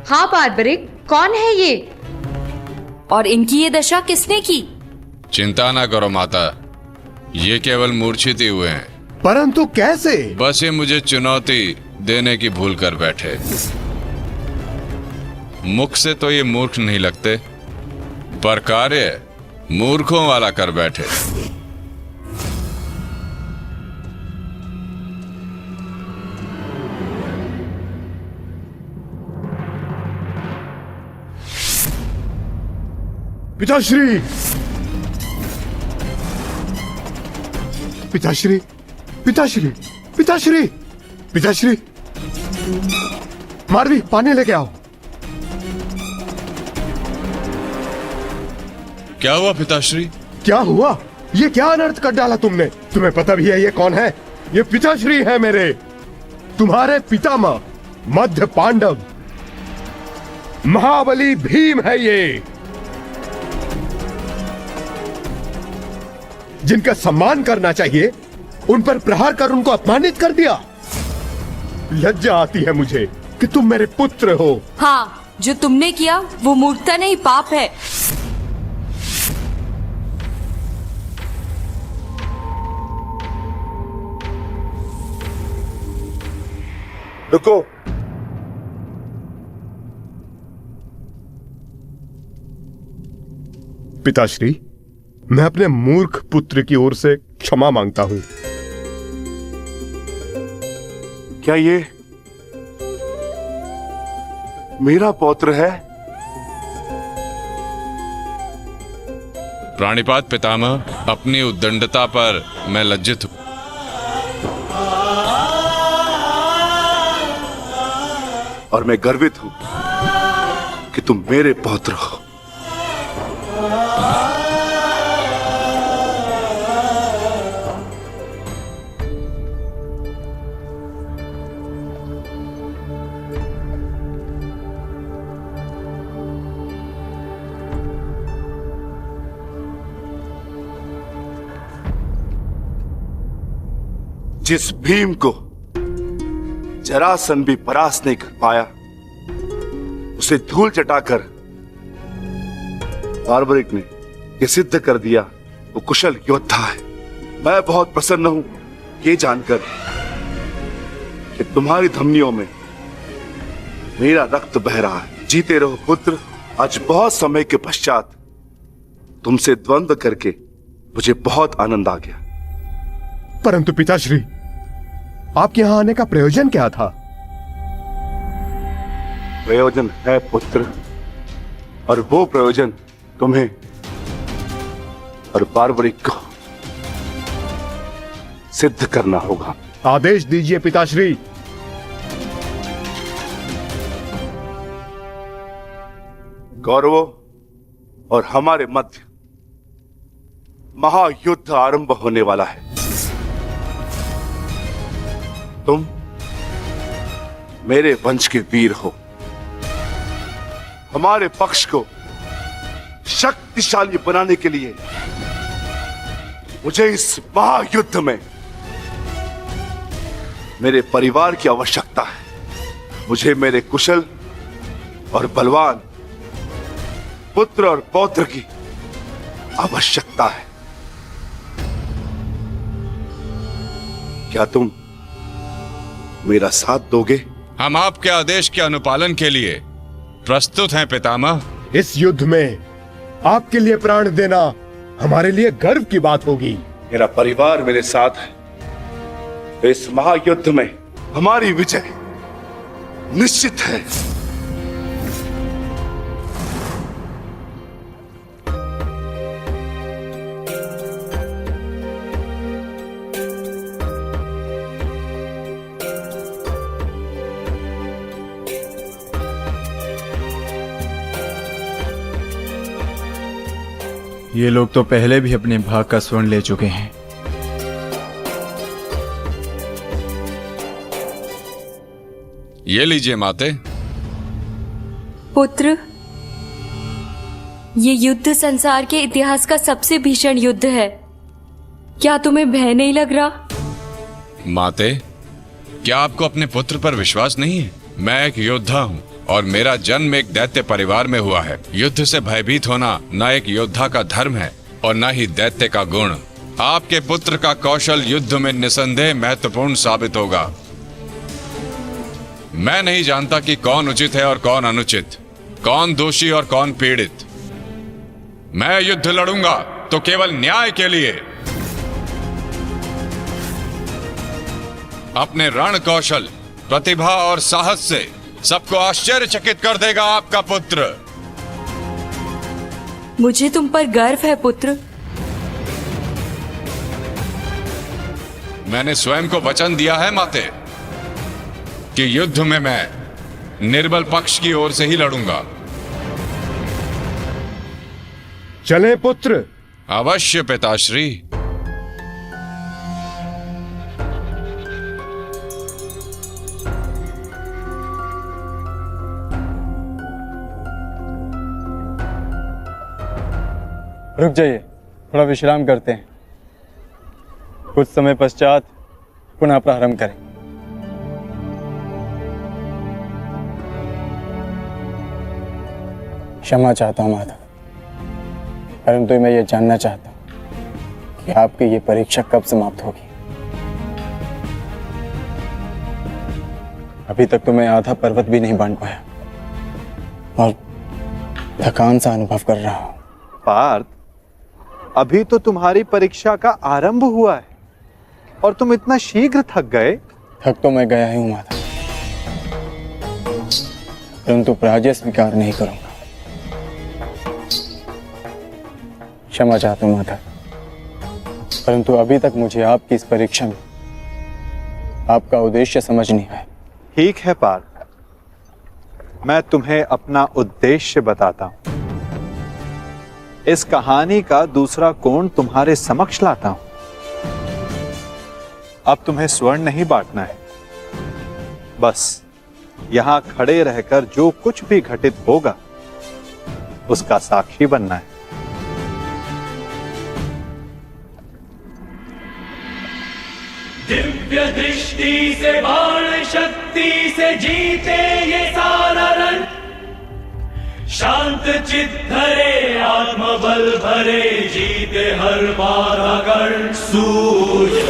O: हाँ बार्बरिक, कौन है ये और इनकी ये दशा किसने की?
M: चिंता ना करो माता, ये केवल मूर्छित ही हुए हैं।
N: परंतु कैसे?
M: बस ये मुझे चुनौती देने की भूल कर बैठे। मुख से तो ये मूर्ख नहीं लगते, पर कार्य मूर्खों वाला कर बैठे।
N: पिताश्री, पिताश्री, पिताश्री, पिताश्री, पिताश्री, मारवी पानी लेके आओ।
M: क्या हुआ पिताश्री?
N: क्या हुआ? ये क्या अनर्थ कर डाला तुमने? तुम्हें पता भी है ये कौन है? ये पिताश्री है मेरे, तुम्हारे पितामह मध्य पांडव महाबली भीम है ये, जिनका सम्मान करना चाहिए उन पर प्रहार कर उनको अपमानित कर दिया। लज्जा आती है मुझे कि तुम मेरे पुत्र हो।
O: हाँ, जो तुमने किया वो मूर्खता नहीं, पाप है।
I: रुको,
N: पिताश्री, मैं अपने मूर्ख पुत्र की ओर से क्षमा मांगता हूं।
K: क्या ये मेरा पौत्र है?
M: प्राणिपात पितामह, अपनी उद्दंडता पर मैं लज्जित हूं।
K: और मैं गर्वित हूं कि तुम मेरे पौत्र हो। जिस भीम को जरासंध भी परास्त नहीं कर पाया, उसे धूल चटाकर बार्बरिक ने यह सिद्ध कर दिया वो कुशल योद्धा है। मैं बहुत प्रसन्न हूं ये जानकर कि तुम्हारी धमनियों में मेरा रक्त बह रहा है। जीते रहो पुत्र। आज बहुत समय के पश्चात तुमसे द्वंद्व करके मुझे बहुत आनंद आ गया।
N: परंतु पिताश्री, आपके यहां आने का प्रयोजन क्या था?
K: प्रयोजन है पुत्र, और वो प्रयोजन तुम्हें और बार्बरिक को सिद्ध करना होगा।
N: आदेश दीजिए पिताश्री।
K: गौरवों और हमारे मध्य महायुद्ध आरंभ होने वाला है। तुम मेरे वंश के वीर हो। हमारे पक्ष को शक्तिशाली बनाने के लिए मुझे इस महायुद्ध में मेरे परिवार की आवश्यकता है। मुझे मेरे कुशल और बलवान पुत्र और पौत्र की आवश्यकता है। क्या तुम मेरा साथ दोगे?
M: हम आपके आदेश के अनुपालन के लिए प्रस्तुत हैं पितामह।
N: इस युद्ध में आपके लिए प्राण देना हमारे लिए गर्व की बात होगी।
K: मेरा परिवार मेरे साथ है, तो इस महायुद्ध में हमारी विजय निश्चित है।
L: ये लोग तो पहले भी अपने भाग का स्वर्ण ले चुके हैं।
M: ये लीजिए माते।
O: पुत्र, ये युद्ध संसार के इतिहास का सबसे भीषण युद्ध है। क्या तुम्हें भय नहीं लग रहा?
M: माते, क्या आपको अपने पुत्र पर विश्वास नहीं है? मैं एक योद्धा हूँ और मेरा जन्म एक दैत्य परिवार में हुआ है। युद्ध से भयभीत होना न एक योद्धा का धर्म है और न ही दैत्य का गुण। आपके पुत्र का कौशल युद्ध में निसंदेह महत्वपूर्ण साबित होगा। मैं नहीं जानता कि कौन उचित है और कौन अनुचित, कौन दोषी और कौन पीड़ित। मैं युद्ध लड़ूंगा तो केवल न्याय के लिए। अपने रण कौशल, प्रतिभा और साहस से सबको आश्चर्यचकित कर देगा आपका पुत्र।
O: मुझे तुम पर गर्व है पुत्र।
M: मैंने स्वयं को वचन दिया है माते कि युद्ध में मैं निर्बल पक्ष की ओर से ही लड़ूंगा।
N: चले पुत्र।
M: अवश्य पिताश्री।
L: रुक जाइए, थोड़ा विश्राम करते हैं। कुछ समय पश्चात पुनः प्रारंभ करें। क्षमा चाहता हूं माता, परंतु मैं ये जानना चाहता हूं कि आपकी ये परीक्षा कब समाप्त होगी। अभी तक तो मैं आधा पर्वत भी नहीं बांध पाया और थकान सा अनुभव कर रहा हूं।
C: पार्थ, अभी तो तुम्हारी परीक्षा का आरंभ हुआ है और तुम इतना शीघ्र थक गए।
L: थक तो मैं गया ही हूं माता, परंतु पराजय स्वीकार नहीं करूंगा। क्षमा चाहता हूं माता, परंतु अभी तक मुझे आपकी इस परीक्षा में आपका उद्देश्य समझ नहीं आया।
C: ठीक है पार्थ, मैं तुम्हें अपना उद्देश्य बताता हूं। इस कहानी का दूसरा कोण तुम्हारे समक्ष लाता हूं। अब तुम्हें स्वर्ण नहीं बांटना है, बस यहां खड़े रहकर जो कुछ भी घटित होगा उसका साक्षी बनना है।
P: दिव्य दृष्टि से, बाण शक्ति से जीते ये सारा रण। शांत चित्त धरे, आत्मबल भरे, जीते हर बाधा गण। सूर्य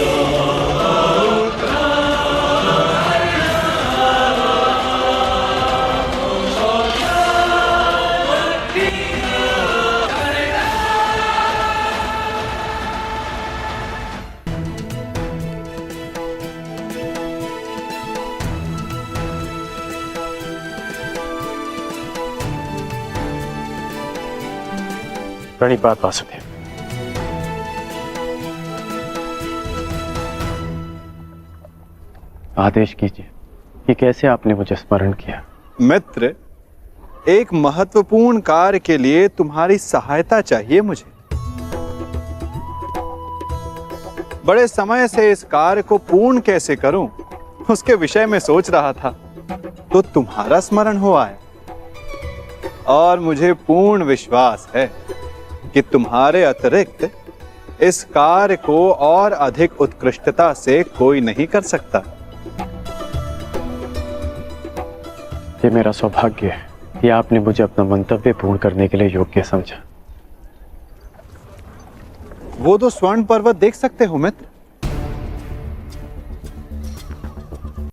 G: प्रणिपात वासुदेव। आदेश कीजिए कि कैसे आपने मुझे स्मरण किया।
C: मित्र, एक महत्वपूर्ण कार्य के लिए तुम्हारी सहायता चाहिए मुझे। बड़े समय से इस कार्य को पूर्ण कैसे करूं, उसके विषय में सोच रहा था, तो तुम्हारा स्मरण हुआ है और मुझे पूर्ण विश्वास है कि तुम्हारे अतिरिक्त इस कार्य को और अधिक उत्कृष्टता से कोई नहीं कर सकता।
G: ये मेरा सौभाग्य है कि आपने मुझे अपना मंतव्य पूर्ण करने के लिए योग्य समझा।
C: वो तो स्वर्ण पर्वत देख सकते हो मित्र,